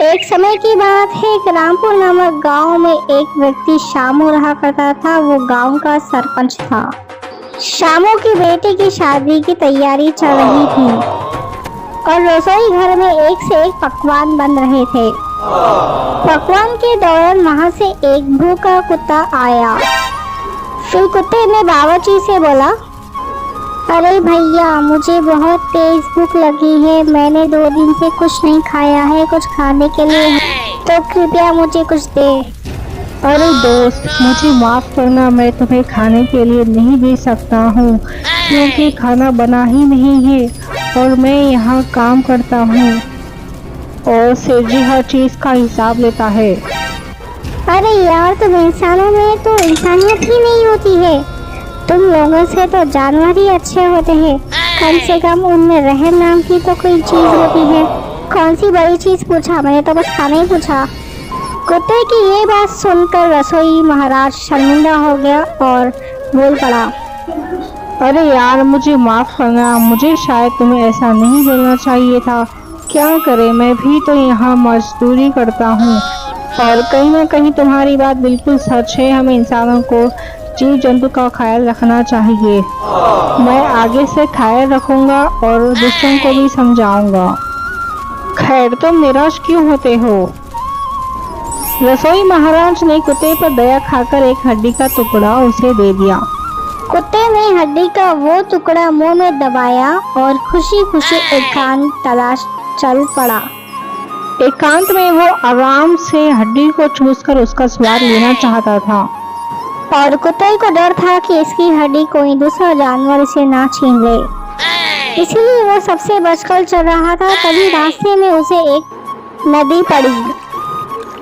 एक समय की बात है कि रामपुर नामक गांव में एक व्यक्ति शामू रहा करता था। वो गांव का सरपंच था। शामू की बेटी की शादी की तैयारी चल रही थी और रसोई घर में एक से एक पकवान बन रहे थे। पकवान के दौरान वहां से एक भूखा कुत्ता आया। फिर कुत्ते ने बावर्ची से बोला, अरे भैया, मुझे बहुत तेज भूख लगी है। मैंने 2 दिन से कुछ नहीं खाया है, कुछ खाने के लिए है, तो कृपया मुझे कुछ दे। अरे दोस्त, मुझे माफ करना, मैं तुम्हें खाने के लिए नहीं दे सकता हूँ क्योंकि खाना बना ही नहीं है और मैं यहाँ काम करता हूँ और सेठी हर चीज का हिसाब लेता है। अरे यार, तुम इंसानों में तो इंसानियत ही नहीं होती है। तुम लोगों से तो जानवर ही अच्छे होते हैं। कम से कम उनमें रहम नाम की तो कोई चीज होती है। कौन सी बड़ी चीज पूछा? मैंने तो बस खाना ही पूछा। कुत्ते की ये बात सुनकर रसोई महाराज शर्मिंदा हो गया और बोल पड़ा, अरे यार, मुझे माफ करना, मुझे शायद तुम्हें ऐसा नहीं बोलना चाहिए था। क्या करे, मैं भी तो यहाँ मजदूरी करता हूँ और कहीं ना कहीं तुम्हारी बात बिल्कुल सच है। हमें इंसानों को जीव जंतु का ख्याल रखना चाहिए। मैं आगे से ख्याल रखूंगा और दूसरों को भी समझाऊंगा। खैर, तुम निराश क्यों होते हो? रसोई महाराज ने कुत्ते पर दया खाकर एक हड्डी का टुकड़ा उसे दे दिया। कुत्ते ने हड्डी का वो टुकड़ा मुंह में दबाया और खुशी खुशी एकांत तलाश चल पड़ा। एकांत में वो आराम से हड्डी को चूसकर उसका स्वाद लेना चाहता था और कुत्ते को डर था कि इसकी हड्डी कोई दूसरा जानवर इसे ना छीन ले। इसलिए वो सबसे बचकर चल रहा था। तभी रास्ते में उसे एक नदी पड़ी।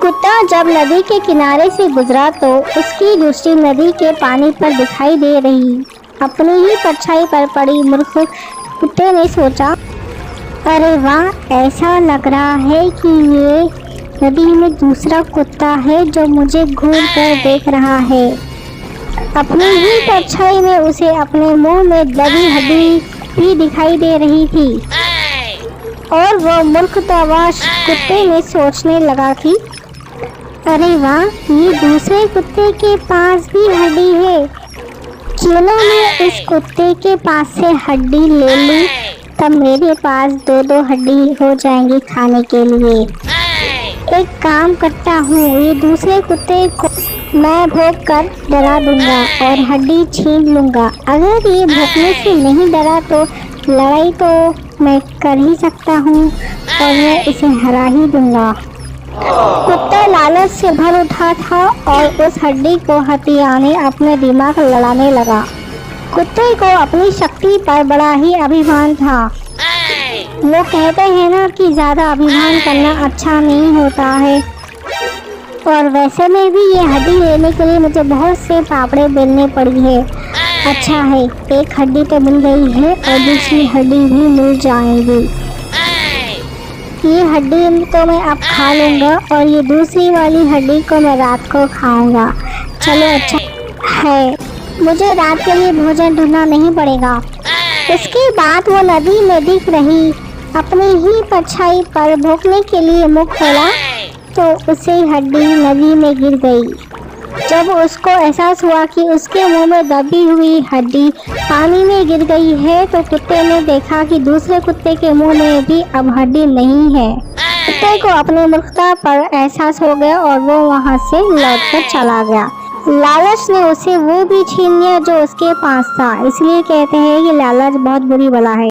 कुत्ता जब नदी के किनारे से गुजरा तो उसकी दृष्टि नदी के पानी पर दिखाई दे रही अपनी ही परछाई पर पड़ी। मूर्ख कुत्ते ने सोचा, अरे वाह, ऐसा लग रहा है कि ये नदी में दूसरा कुत्ता है जो मुझे घूर कर देख रहा है। अपनी ही परछाई में उसे अपने मुंह में दबी हड्डी भी दिखाई दे रही थी और वो मूर्खतावश कुत्ते में सोचने लगा कि अरे वाह, ये दूसरे कुत्ते के पास भी हड्डी है। क्यों ना मैं इस कुत्ते के पास से हड्डी ले लूं, तब मेरे पास 2-2 हड्डी हो जाएंगी खाने के लिए। एक काम करता हूँ, ये दूसरे कुत्ते को मैं भोंक कर डरा दूंगा और हड्डी छीन लूंगा। अगर ये भोंकने से नहीं डरा तो लड़ाई तो मैं कर ही सकता हूँ और मैं इसे हरा ही दूंगा। कुत्ता लालच से भर उठा था और उस हड्डी को हथियाने अपने दिमाग लड़ाने लगा। कुत्ते को अपनी शक्ति पर बड़ा ही अभिमान था। वो कहते हैं ना कि ज्यादा अभिमान करना अच्छा नहीं होता है। और वैसे में भी ये हड्डी लेने के लिए मुझे बहुत से पापड़े बेलने पड़ी है। अच्छा है, एक हड्डी तो मिल गई है और दूसरी हड्डी भी मिल जाएगी। ये हड्डी तो मैं अब खा लूँगा और ये दूसरी वाली हड्डी को मैं रात को खाऊंगा। चलो, अच्छा है, मुझे रात के लिए भोजन ढूंढना नहीं पड़ेगा। इसके बाद वो नदी में दिख रही अपनी ही परछाई पर भोंकने के लिए मुंह खोला तो उसे हड्डी नदी में गिर गई। जब उसको एहसास हुआ कि उसके मुंह में दबी हुई हड्डी पानी में गिर गई है तो कुत्ते ने देखा कि दूसरे कुत्ते के मुंह में भी अब हड्डी नहीं है। कुत्ते को अपनी मूर्खता पर एहसास हो गया और वो वहां से लौटकर चला गया। लालच ने उसे वो भी छीन लिया जो उसके पास था। इसलिए कहते हैं कि लालच बहुत बुरी बला है।